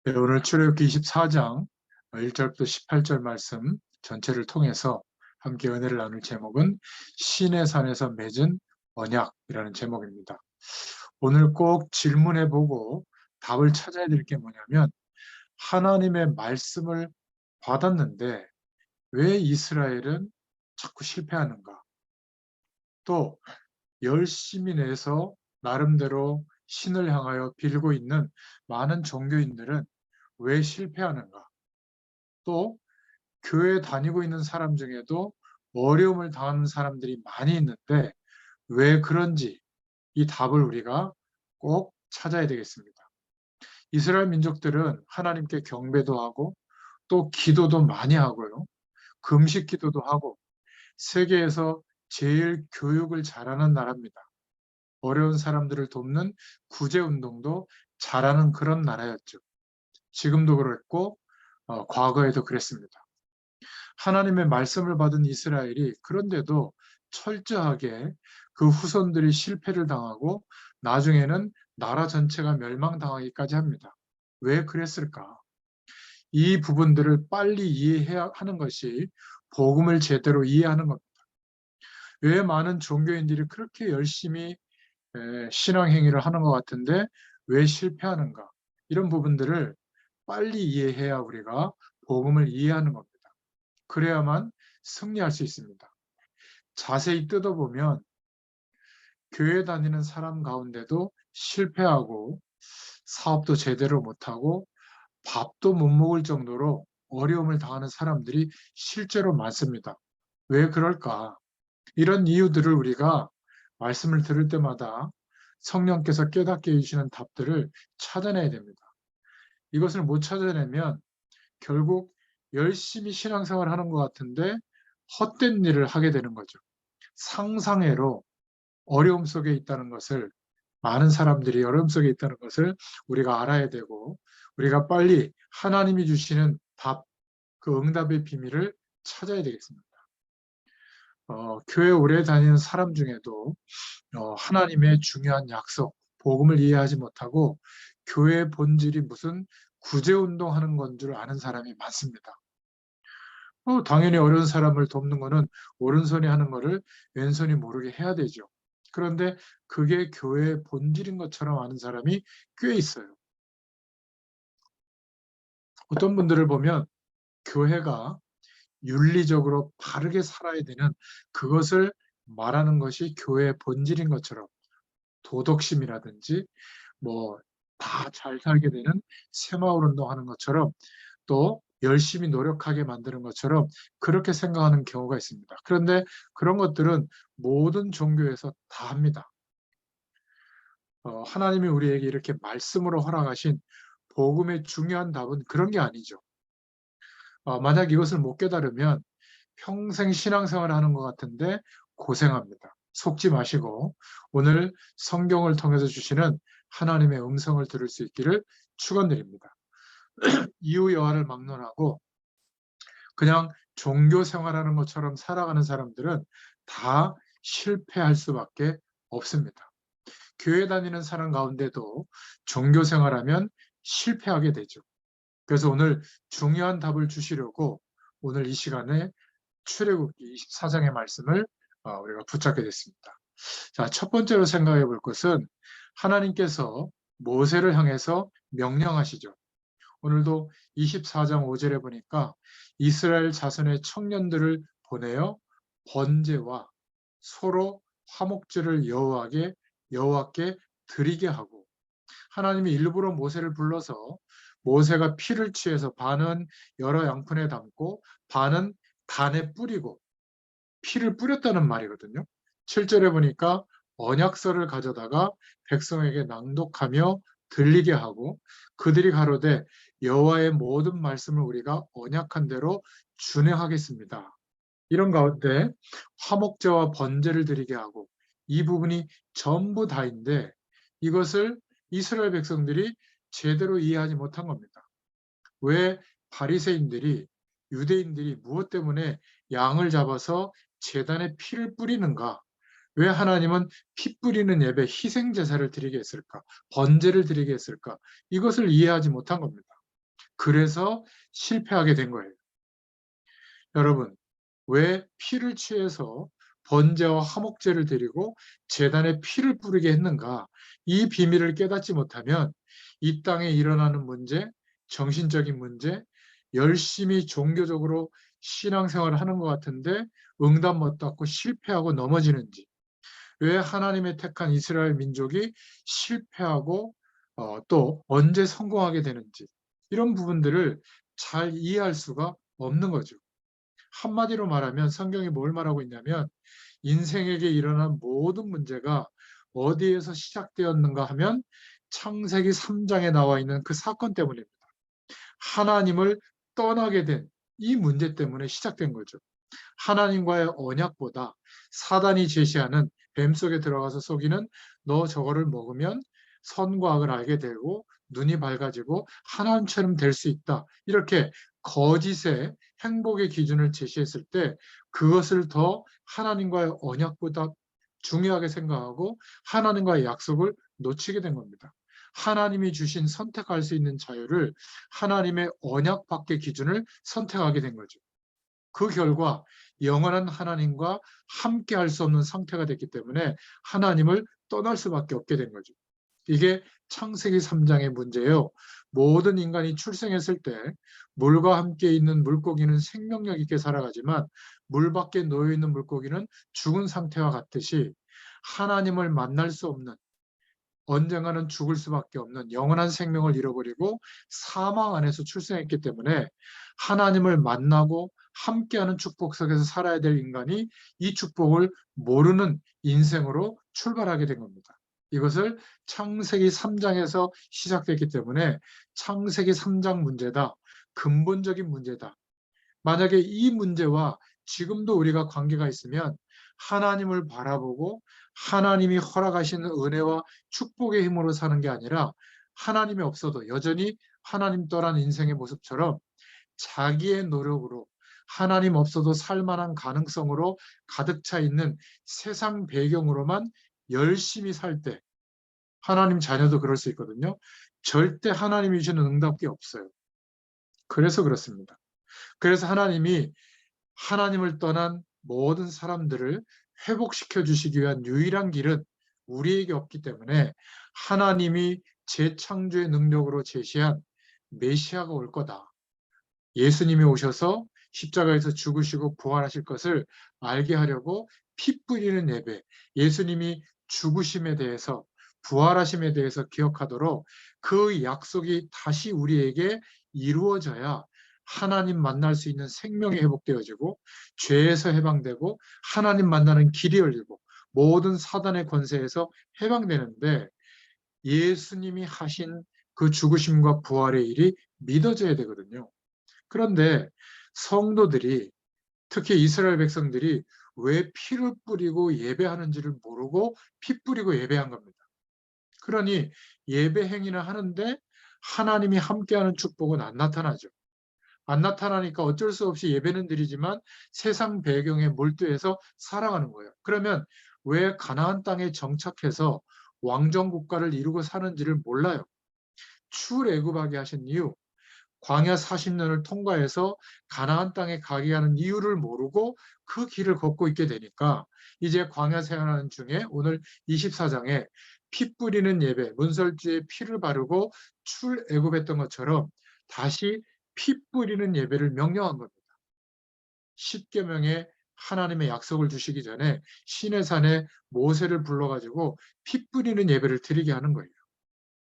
네, 오늘 출애굽기 24장 1절부터 18절 말씀 전체를 통해서 함께 은혜를 나눌 제목은 신의 산에서 맺은 언약이라는 제목입니다. 오늘 꼭 질문해보고 답을 찾아야 될 게 뭐냐면, 하나님의 말씀을 받았는데 왜 이스라엘은 자꾸 실패하는가? 또 열심히 내서 나름대로 신을 향하여 빌고 있는 많은 종교인들은 왜 실패하는가? 또 교회 다니고 있는 사람 중에도 어려움을 당하는 사람들이 많이 있는데 왜 그런지, 이 답을 우리가 꼭 찾아야 되겠습니다. 이스라엘 민족들은 하나님께 경배도 하고 또 기도도 많이 하고요. 금식 기도도 하고 세계에서 제일 교육을 잘하는 나라입니다. 어려운 사람들을 돕는 구제 운동도 잘하는 그런 나라였죠. 지금도 그랬고 과거에도 그랬습니다. 하나님의 말씀을 받은 이스라엘이 그런데도 철저하게 그 후손들이 실패를 당하고 나중에는 나라 전체가 멸망당하기까지 합니다. 왜 그랬을까? 이 부분들을 빨리 이해해야 하는 것이 복음을 제대로 이해하는 겁니다. 왜 많은 종교인들이 그렇게 열심히 신앙행위를 하는 것 같은데 왜 실패하는가? 이런 부분들을 빨리 이해해야 우리가 복음을 이해하는 겁니다. 그래야만 승리할 수 있습니다. 자세히 뜯어보면 교회 다니는 사람 가운데도 실패하고 사업도 제대로 못하고 밥도 못 먹을 정도로 어려움을 당하는 사람들이 실제로 많습니다. 왜 그럴까? 이런 이유들을 우리가 말씀을 들을 때마다 성령께서 깨닫게 해주시는 답들을 찾아내야 됩니다. 이것을 못 찾아내면 결국 열심히 신앙생활을 하는 것 같은데 헛된 일을 하게 되는 거죠. 상상외로 어려움 속에 있다는 것을, 많은 사람들이 어려움 속에 있다는 것을 우리가 알아야 되고, 우리가 빨리 하나님이 주시는 답, 그 응답의 비밀을 찾아야 되겠습니다. 교회 오래 다니는 사람 중에도 하나님의 중요한 약속, 복음을 이해하지 못하고 교회의 본질이 무슨 구제운동 하는 건 줄 아는 사람이 많습니다. 당연히 어려운 사람을 돕는 거는 오른손이 하는 거를 왼손이 모르게 해야 되죠. 그런데 그게 교회의 본질인 것처럼 아는 사람이 꽤 있어요. 어떤 분들을 보면 교회가 윤리적으로 바르게 살아야 되는, 그것을 말하는 것이 교회의 본질인 것처럼, 도덕심이라든지 뭐 다 잘 살게 되는 새마을 운동하는 것처럼, 또 열심히 노력하게 만드는 것처럼 그렇게 생각하는 경우가 있습니다. 그런데 그런 것들은 모든 종교에서 다 합니다. 하나님이 우리에게 이렇게 말씀으로 허락하신 복음의 중요한 답은 그런 게 아니죠. 만약 이것을 못 깨달으면 평생 신앙생활을 하는 것 같은데 고생합니다. 속지 마시고 오늘 성경을 통해서 주시는 하나님의 음성을 들을 수 있기를 축원드립니다. 이유 여하를 막론하고 그냥 종교 생활하는 것처럼 살아가는 사람들은 다 실패할 수밖에 없습니다. 교회 다니는 사람 가운데도 종교 생활하면 실패하게 되죠. 그래서 오늘 중요한 답을 주시려고 오늘 이 시간에 출애굽기 24장의 말씀을 우리가 붙잡게 됐습니다. 자, 첫 번째로 생각해 볼 것은 하나님께서 모세를 향해서 명령하시죠. 오늘도 24장 5절에 보니까 이스라엘 자손의 청년들을 보내어 번제와 소로 화목제를 여호와께 드리게 하고, 하나님이 일부러 모세를 불러서 모세가 피를 취해서 반은 여러 양푼에 담고 반은 단에 뿌리고 피를 뿌렸다는 말이거든요. 7절에 보니까 언약서를 가져다가 백성에게 낭독하며 들리게 하고 그들이 가로되 여호와의 모든 말씀을 우리가 언약한 대로 준행하겠습니다. 이런 가운데 화목제와 번제를 드리게 하고, 이 부분이 전부 다인데 이것을 이스라엘 백성들이 제대로 이해하지 못한 겁니다. 왜 바리새인들이, 유대인들이 무엇 때문에 양을 잡아서 제단에 피를 뿌리는가? 왜 하나님은 피 뿌리는 예배, 희생 제사를 드리게 했을까? 번제를 드리게 했을까? 이것을 이해하지 못한 겁니다. 그래서 실패하게 된 거예요. 여러분, 왜 피를 취해서 번제와 화목제를 드리고 제단에 피를 뿌리게 했는가? 이 비밀을 깨닫지 못하면 이 땅에 일어나는 문제, 정신적인 문제, 열심히 종교적으로 신앙생활을 하는 것 같은데 응답 못 받고 실패하고 넘어지는지, 왜 하나님의 택한 이스라엘 민족이 실패하고 또 언제 성공하게 되는지, 이런 부분들을 잘 이해할 수가 없는 거죠. 한마디로 말하면 성경이 뭘 말하고 있냐면 인생에게 일어난 모든 문제가 어디에서 시작되었는가 하면 창세기 3장에 나와 있는 그 사건 때문입니다. 하나님을 떠나게 된 이 문제 때문에 시작된 거죠. 하나님과의 언약보다 사단이 제시하는 뱀 속에 들어가서 속이는 너 저거를 먹으면 선과 악을 알게 되고 눈이 밝아지고 하나님처럼 될 수 있다. 이렇게 거짓의 행복의 기준을 제시했을 때 그것을 더 하나님과의 언약보다 중요하게 생각하고 하나님과의 약속을 놓치게 된 겁니다. 하나님이 주신 선택할 수 있는 자유를 하나님의 언약 밖의 기준을 선택하게 된 거죠. 그 결과 영원한 하나님과 함께 할 수 없는 상태가 됐기 때문에 하나님을 떠날 수밖에 없게 된 거죠. 이게 창세기 3장의 문제예요. 모든 인간이 출생했을 때 물과 함께 있는 물고기는 생명력 있게 살아가지만 물 밖에 놓여 있는 물고기는 죽은 상태와 같듯이 하나님을 만날 수 없는, 언젠가는 죽을 수밖에 없는 영원한 생명을 잃어버리고 사망 안에서 출생했기 때문에 하나님을 만나고 함께하는 축복 속에서 살아야 될 인간이 이 축복을 모르는 인생으로 출발하게 된 겁니다. 이것을 창세기 3장에서 시작됐기 때문에 창세기 3장 문제다. 근본적인 문제다. 만약에 이 문제와 지금도 우리가 관계가 있으면 하나님을 바라보고 하나님이 허락하시는 은혜와 축복의 힘으로 사는 게 아니라 하나님이 없어도 여전히 하나님 떠난 인생의 모습처럼 자기의 노력으로 하나님 없어도 살만한 가능성으로 가득 차 있는 세상 배경으로만 열심히 살 때, 하나님 자녀도 그럴 수 있거든요. 절대 하나님이 주는 응답이 없어요. 그래서 그렇습니다. 그래서 하나님이 하나님을 떠난 모든 사람들을 회복시켜 주시기 위한 유일한 길은 우리에게 없기 때문에 하나님이 재창조의 능력으로 제시한 메시아가 올 거다. 예수님이 오셔서 십자가에서 죽으시고 부활하실 것을 알게 하려고 피 뿌리는 예배, 예수님이 죽으심에 대해서 부활하심에 대해서 기억하도록 그 약속이 다시 우리에게 이루어져야 하나님 만날 수 있는 생명이 회복되어지고 죄에서 해방되고 하나님 만나는 길이 열리고 모든 사단의 권세에서 해방되는데, 예수님이 하신 그 죽으심과 부활의 일이 믿어져야 되거든요. 그런데 성도들이, 특히 이스라엘 백성들이 왜 피를 뿌리고 예배하는지를 모르고 피 뿌리고 예배한 겁니다. 그러니 예배 행위는 하는데 하나님이 함께하는 축복은 안 나타나죠. 안 나타나니까 어쩔 수 없이 예배는 드리지만 세상 배경에 몰두해서 살아가는 거예요. 그러면 왜 가나안 땅에 정착해서 왕정 국가를 이루고 사는지를 몰라요. 출애굽하게 하신 이유, 광야 40년을 통과해서 가나안 땅에 가게 하는 이유를 모르고 그 길을 걷고 있게 되니까 이제 광야 생활하는 중에 오늘 24장에 피 뿌리는 예배, 문설주에 피를 바르고 출애굽했던 것처럼 다시 피 뿌리는 예배를 명령한 겁니다. 십계명에 하나님의 약속을 주시기 전에 시내산에 모세를 불러가지고 피 뿌리는 예배를 드리게 하는 거예요.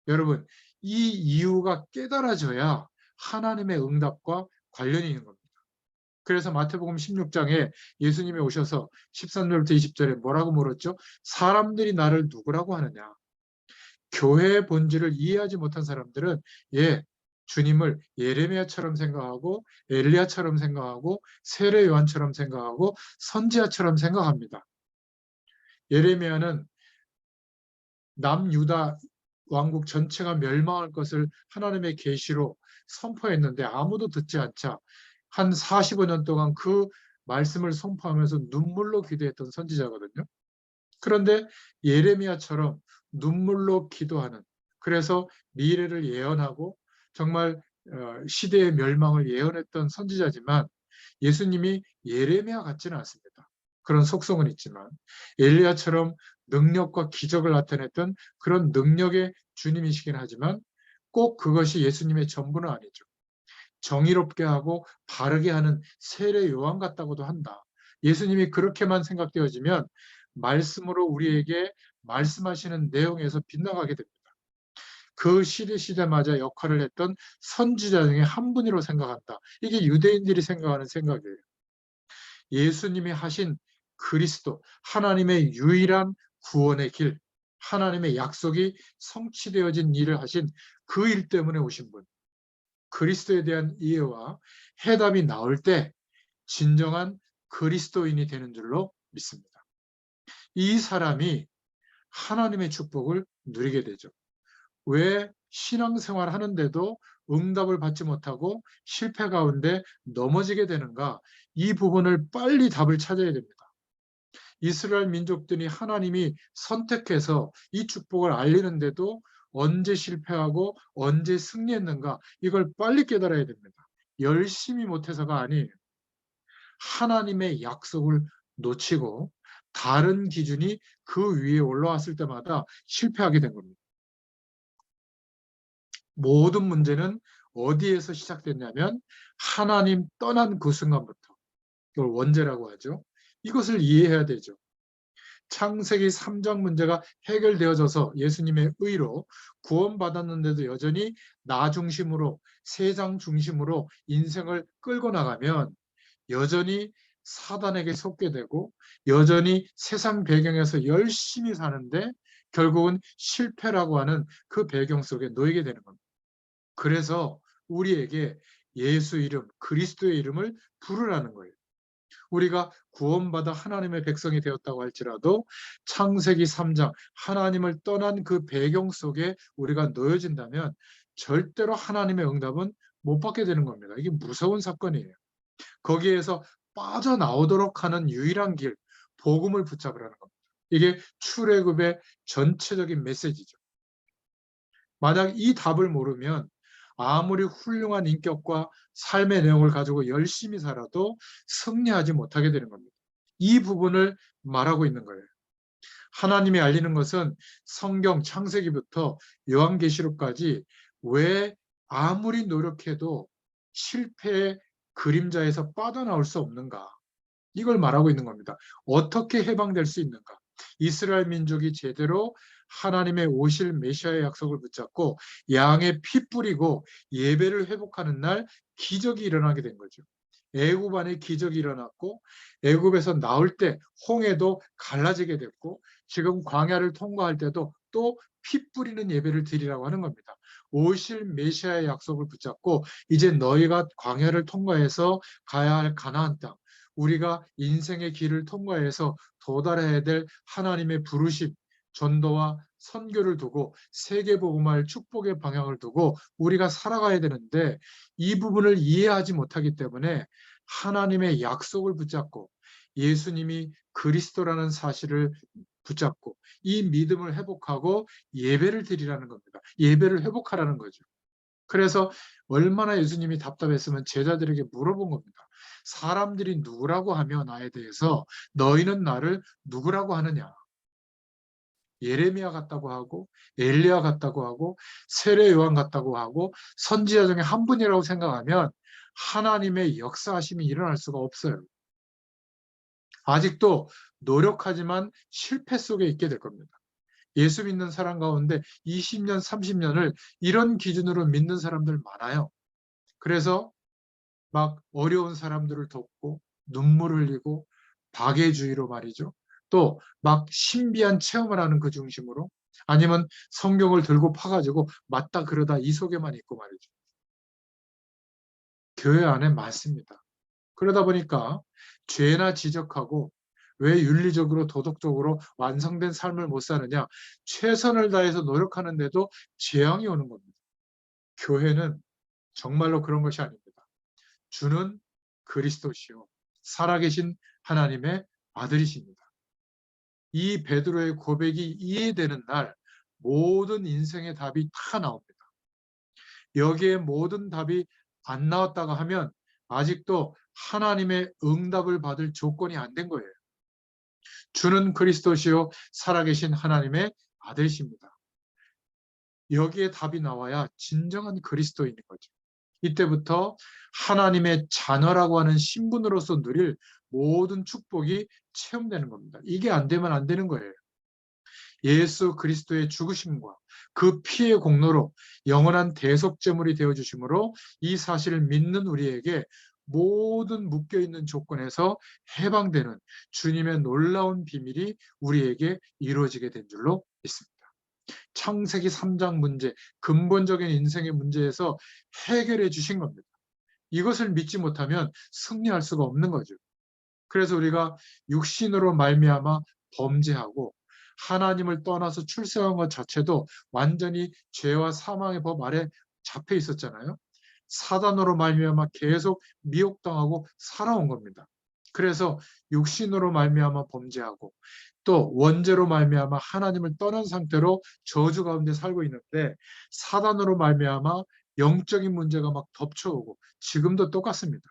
여러분, 이 이유가 깨달아져야 하나님의 응답과 관련이 있는 겁니다. 그래서 마태복음 16장에 예수님이 오셔서 13절부터 20절에 뭐라고 물었죠? 사람들이 나를 누구라고 하느냐? 교회의 본질을 이해하지 못한 사람들은 주님을 예레미야처럼 생각하고 엘리야처럼 생각하고 세례 요한처럼 생각하고 선지자처럼 생각합니다. 예레미야는 남유다 왕국 전체가 멸망할 것을 하나님의 계시로 선포했는데 아무도 듣지 않자 한 45년 동안 그 말씀을 선포하면서 눈물로 기도했던 선지자거든요. 그런데 예레미야처럼 눈물로 기도하는, 그래서 미래를 예언하고 정말 시대의 멸망을 예언했던 선지자지만 예수님이 예레미야 같지는 않습니다. 그런 속성은 있지만 엘리야처럼 능력과 기적을 나타냈던 그런 능력의 주님이시긴 하지만 꼭 그것이 예수님의 전부는 아니죠. 정의롭게 하고 바르게 하는 세례 요한 같다고도 한다. 예수님이 그렇게만 생각되어지면 말씀으로 우리에게 말씀하시는 내용에서 빗나가게 됩니다. 그 시대마다 역할을 했던 선지자 중에 한 분이라고 생각한다. 이게 유대인들이 생각하는 생각이에요. 예수님이 하신 그리스도, 하나님의 유일한 구원의 길, 하나님의 약속이 성취되어진 일을 하신 그 일 때문에 오신 분. 그리스도에 대한 이해와 해답이 나올 때 진정한 그리스도인이 되는 줄로 믿습니다. 이 사람이 하나님의 축복을 누리게 되죠. 왜 신앙생활 하는데도 응답을 받지 못하고 실패 가운데 넘어지게 되는가? 이 부분을 빨리 답을 찾아야 됩니다. 이스라엘 민족들이 하나님이 선택해서 이 축복을 알리는데도 언제 실패하고 언제 승리했는가? 이걸 빨리 깨달아야 됩니다. 열심히 못해서가 아니에요. 하나님의 약속을 놓치고 다른 기준이 그 위에 올라왔을 때마다 실패하게 된 겁니다. 모든 문제는 어디에서 시작됐냐면 하나님 떠난 그 순간부터, 이걸 원죄라고 하죠. 이것을 이해해야 되죠. 창세기 3장 문제가 해결되어져서 예수님의 의로 구원받았는데도 여전히 나 중심으로, 세상 중심으로 인생을 끌고 나가면 여전히 사단에게 속게 되고 여전히 세상 배경에서 열심히 사는데 결국은 실패라고 하는 그 배경 속에 놓이게 되는 겁니다. 그래서 우리에게 예수 이름, 그리스도의 이름을 부르라는 거예요. 우리가 구원받아 하나님의 백성이 되었다고 할지라도 창세기 3장 하나님을 떠난 그 배경 속에 우리가 놓여진다면 절대로 하나님의 응답은 못 받게 되는 겁니다. 이게 무서운 사건이에요. 거기에서 빠져나오도록 하는 유일한 길, 복음을 붙잡으라는 겁니다. 이게 출애굽의 전체적인 메시지죠. 만약 이 답을 모르면 아무리 훌륭한 인격과 삶의 내용을 가지고 열심히 살아도 승리하지 못하게 되는 겁니다. 이 부분을 말하고 있는 거예요. 하나님이 알리는 것은 성경 창세기부터 요한계시록까지 왜 아무리 노력해도 실패의 그림자에서 빠져나올 수 없는가? 이걸 말하고 있는 겁니다. 어떻게 해방될 수 있는가? 이스라엘 민족이 제대로 하나님의 오실 메시아의 약속을 붙잡고 양의 피 뿌리고 예배를 회복하는 날 기적이 일어나게 된 거죠. 애굽 안에 기적이 일어났고 애굽에서 나올 때 홍해도 갈라지게 됐고 지금 광야를 통과할 때도 또 피 뿌리는 예배를 드리라고 하는 겁니다. 오실 메시아의 약속을 붙잡고 이제 너희가 광야를 통과해서 가야 할 가나안 땅, 우리가 인생의 길을 통과해서 도달해야 될 하나님의 부르심, 전도와 선교를 두고 세계복음화의 축복의 방향을 두고 우리가 살아가야 되는데 이 부분을 이해하지 못하기 때문에 하나님의 약속을 붙잡고 예수님이 그리스도라는 사실을 붙잡고 이 믿음을 회복하고 예배를 드리라는 겁니다. 예배를 회복하라는 거죠. 그래서 얼마나 예수님이 답답했으면 제자들에게 물어본 겁니다. 사람들이 누구라고 하며 나에 대해서 너희는 나를 누구라고 하느냐? 예레미야 같다고 하고 엘리야 같다고 하고 세례 요한 같다고 하고 선지자 중에 한 분이라고 생각하면 하나님의 역사하심이 일어날 수가 없어요. 아직도 노력하지만 실패 속에 있게 될 겁니다. 예수 믿는 사람 가운데 20년, 30년을 이런 기준으로 믿는 사람들 많아요. 그래서 막 어려운 사람들을 돕고 눈물 흘리고 박애주의로 말이죠. 또 막 신비한 체험을 하는 그 중심으로 아니면 성경을 들고 파가지고 맞다 그러다 이 속에만 있고 말이죠. 교회 안에 많습니다. 그러다 보니까 죄나 지적하고 왜 윤리적으로 도덕적으로 완성된 삶을 못 사느냐 최선을 다해서 노력하는데도 재앙이 오는 겁니다. 교회는 정말로 그런 것이 아닙니다. 주는 그리스도시요 살아계신 하나님의 아들이십니다. 이 베드로의 고백이 이해되는 날 모든 인생의 답이 다 나옵니다. 여기에 모든 답이 안 나왔다가 하면 아직도 하나님의 응답을 받을 조건이 안 된 거예요. 주는 그리스도시요 살아계신 하나님의 아들이십니다. 여기에 답이 나와야 진정한 그리스도인인 거죠. 이때부터 하나님의 자녀라고 하는 신분으로서 누릴 모든 축복이 체험되는 겁니다. 이게 안 되면 안 되는 거예요. 예수 그리스도의 죽으심과 그 피의 공로로 영원한 대속제물이 되어주심으로 이 사실을 믿는 우리에게 모든 묶여있는 조건에서 해방되는 주님의 놀라운 비밀이 우리에게 이루어지게 된 줄로 믿습니다. 창세기 3장 문제, 근본적인 인생의 문제에서 해결해 주신 겁니다. 이것을 믿지 못하면 승리할 수가 없는 거죠. 그래서 우리가 육신으로 말미암아 범죄하고 하나님을 떠나서 출세한 것 자체도 완전히 죄와 사망의 법 아래 잡혀 있었잖아요. 사단으로 말미암아 계속 미혹당하고 살아온 겁니다. 그래서 육신으로 말미암아 범죄하고 또 원죄로 말미암아 하나님을 떠난 상태로 저주 가운데 살고 있는데 사단으로 말미암아 영적인 문제가 막 덮쳐오고 지금도 똑같습니다.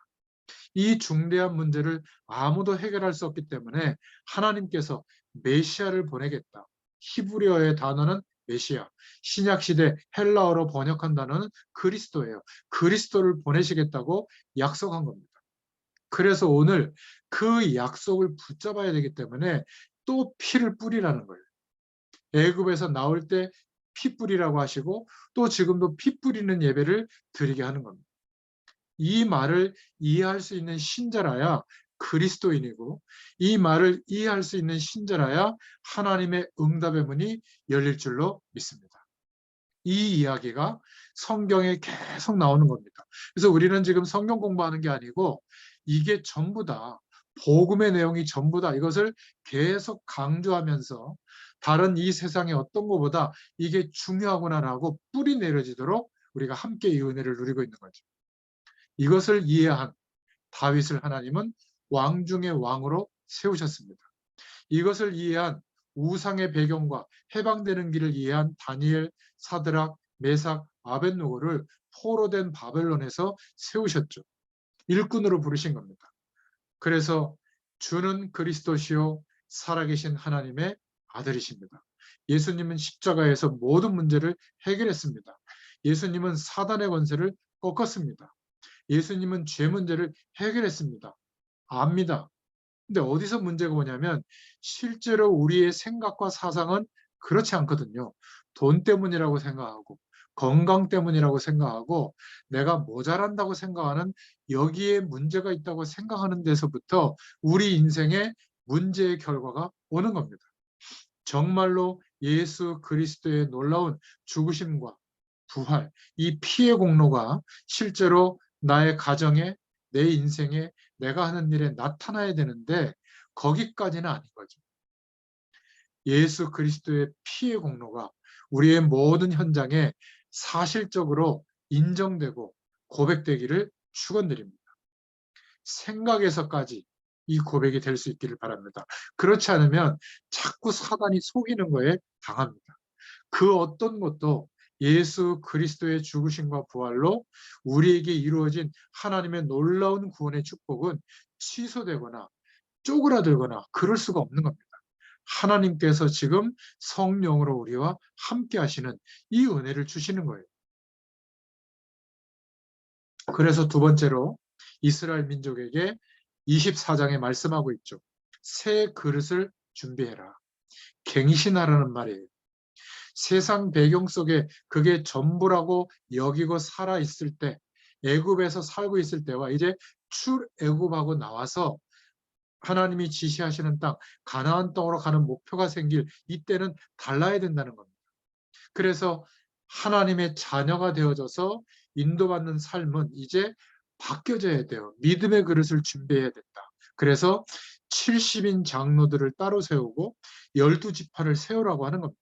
이 중대한 문제를 아무도 해결할 수 없기 때문에 하나님께서 메시아를 보내겠다. 히브리어의 단어는 메시아, 신약시대 헬라어로 번역한 단어는 그리스도예요. 그리스도를 보내시겠다고 약속한 겁니다. 그래서 오늘 그 약속을 붙잡아야 되기 때문에 또 피를 뿌리라는 거예요. 애굽에서 나올 때 피 뿌리라고 하시고 또 지금도 피 뿌리는 예배를 드리게 하는 겁니다. 이 말을 이해할 수 있는 신자라야 그리스도인이고 이 말을 이해할 수 있는 신자라야 하나님의 응답의 문이 열릴 줄로 믿습니다. 이 이야기가 성경에 계속 나오는 겁니다. 그래서 우리는 지금 성경 공부하는 게 아니고 이게 전부 다 복음의 내용이 전부 다 이것을 계속 강조하면서 다른 이 세상의 어떤 것보다 이게 중요하구나라고 뿌리 내려지도록 우리가 함께 이 은혜를 누리고 있는 거죠. 이것을 이해한 다윗을 하나님은 왕 중의 왕으로 세우셨습니다. 이것을 이해한 우상의 배경과 해방되는 길을 이해한 다니엘, 사드락, 메삭, 아벳노고를 포로된 바벨론에서 세우셨죠. 일꾼으로 부르신 겁니다. 그래서 주는 그리스도시요 살아계신 하나님의 아들이십니다. 예수님은 십자가에서 모든 문제를 해결했습니다. 예수님은 사단의 권세를 꺾었습니다. 예수님은 죄 문제를 해결했습니다. 압니다. 근데 어디서 문제가 오냐면 실제로 우리의 생각과 사상은 그렇지 않거든요. 돈 때문이라고 생각하고 건강 때문이라고 생각하고 내가 모자란다고 생각하는 여기에 문제가 있다고 생각하는 데서부터 우리 인생에 문제의 결과가 오는 겁니다. 정말로 예수 그리스도의 놀라운 죽으심과 부활, 이 피의 공로가 실제로 나의 가정에, 내 인생에, 내가 하는 일에 나타나야 되는데 거기까지는 아닌 거죠. 예수 그리스도의 피의 공로가 우리의 모든 현장에 사실적으로 인정되고 고백되기를 축원드립니다. 생각에서까지 이 고백이 될 수 있기를 바랍니다. 그렇지 않으면 자꾸 사단이 속이는 거에 당합니다. 그 어떤 것도 예수 그리스도의 죽으심과 부활로 우리에게 이루어진 하나님의 놀라운 구원의 축복은 취소되거나 쪼그라들거나 그럴 수가 없는 겁니다. 하나님께서 지금 성령으로 우리와 함께 하시는 이 은혜를 주시는 거예요. 그래서 두 번째로 이스라엘 민족에게 24장에 말씀하고 있죠. 새 그릇을 준비해라. 갱신하라는 말이에요. 세상 배경 속에 그게 전부라고 여기고 살아 있을 때, 애굽에서 살고 있을 때와 이제 출애굽하고 나와서 하나님이 지시하시는 땅, 가나안 땅으로 가는 목표가 생길 이때는 달라야 된다는 겁니다. 그래서 하나님의 자녀가 되어져서 인도받는 삶은 이제 바뀌어져야 돼요. 믿음의 그릇을 준비해야 된다. 그래서 70인 장로들을 따로 세우고 12지파를 세우라고 하는 겁니다.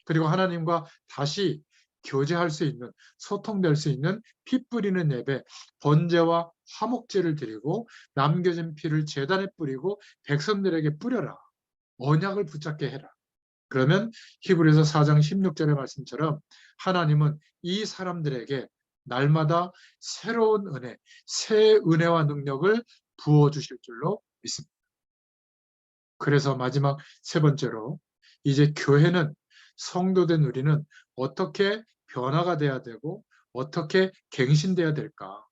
그리고 하나님과 다시 교제할 수 있는, 소통될 수 있는 피 뿌리는 예배, 번제와 화목제를 드리고 남겨진 피를 제단에 뿌리고 백성들에게 뿌려라. 언약을 붙잡게 해라. 그러면 히브리서 4장 16절의 말씀처럼 하나님은 이 사람들에게 날마다 새로운 은혜, 새 은혜와 능력을 부어주실 줄로 믿습니다. 그래서 마지막 세 번째로 이제 교회는 성도된 우리는 어떻게 변화가 돼야 되고 어떻게 갱신돼야 될까?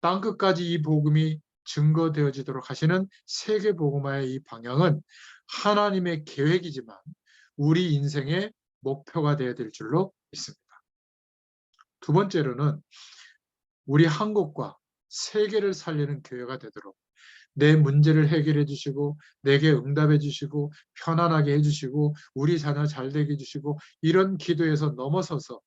땅끝까지 이 복음이 증거되어지도록 하시는 세계복음화의 이 방향은 하나님의 계획이지만 우리 인생의 목표가 되어야 될 줄로 믿습니다. 두 번째로는 우리 한국과 세계를 살리는 교회가 되도록 내 문제를 해결해 주시고 내게 응답해 주시고 편안하게 해주시고 우리 자녀 잘 되게 해주시고 이런 기도에서 넘어서서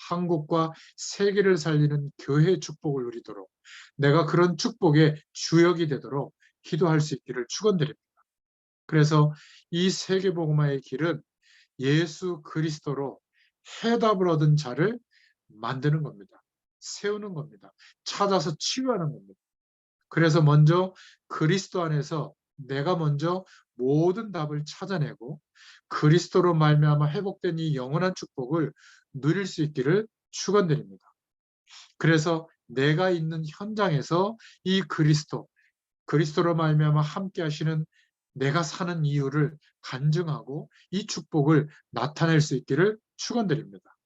한국과 세계를 살리는 교회의 축복을 누리도록 내가 그런 축복의 주역이 되도록 기도할 수 있기를 축원드립니다. 그래서 이 세계복음화의 길은 예수 그리스도로 해답을 얻은 자를 만드는 겁니다. 세우는 겁니다. 찾아서 치유하는 겁니다. 그래서 먼저 그리스도 안에서 내가 먼저 모든 답을 찾아내고 그리스도로 말미암아 회복된 이 영원한 축복을 누릴 수 있기를 축원드립니다. 그래서 내가 있는 현장에서 이 그리스도로 말미암아 함께 하시는 내가 사는 이유를 간증하고 이 축복을 나타낼 수 있기를 축원드립니다.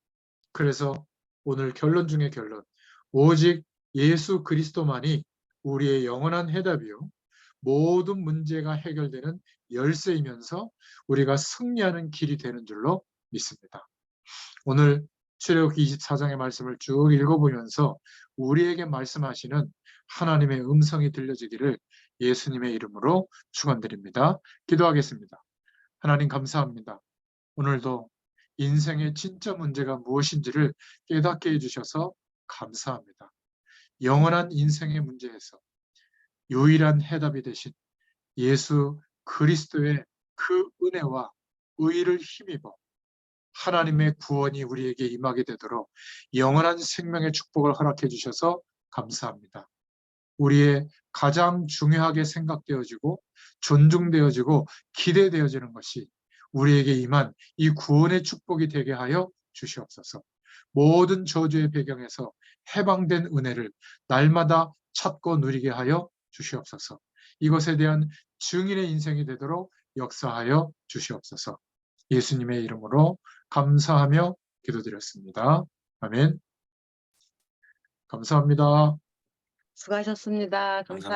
그래서 오늘 결론 중의 결론, 오직 예수 그리스도만이 우리의 영원한 해답이요 모든 문제가 해결되는 열쇠이면서 우리가 승리하는 길이 되는 줄로 믿습니다. 오늘 출애굽기 24장의 말씀을 쭉 읽어보면서 우리에게 말씀하시는 하나님의 음성이 들려지기를 예수님의 이름으로 축원드립니다. 기도하겠습니다. 하나님 감사합니다. 오늘도 인생의 진짜 문제가 무엇인지를 깨닫게 해주셔서 감사합니다. 영원한 인생의 문제에서 유일한 해답이 되신 예수 그리스도의 그 은혜와 의의를 힘입어 하나님의 구원이 우리에게 임하게 되도록 영원한 생명의 축복을 허락해 주셔서 감사합니다. 우리의 가장 중요하게 생각되어지고 존중되어지고 기대되어지는 것이 우리에게 임한 이 구원의 축복이 되게 하여 주시옵소서. 모든 저주의 배경에서 해방된 은혜를 날마다 찾고 누리게 하여 주시옵소서. 이것에 대한 증인의 인생이 되도록 역사하여 주시옵소서. 예수님의 이름으로 감사하며 기도드렸습니다. 아멘. 감사합니다. 수고하셨습니다. 감사합니다.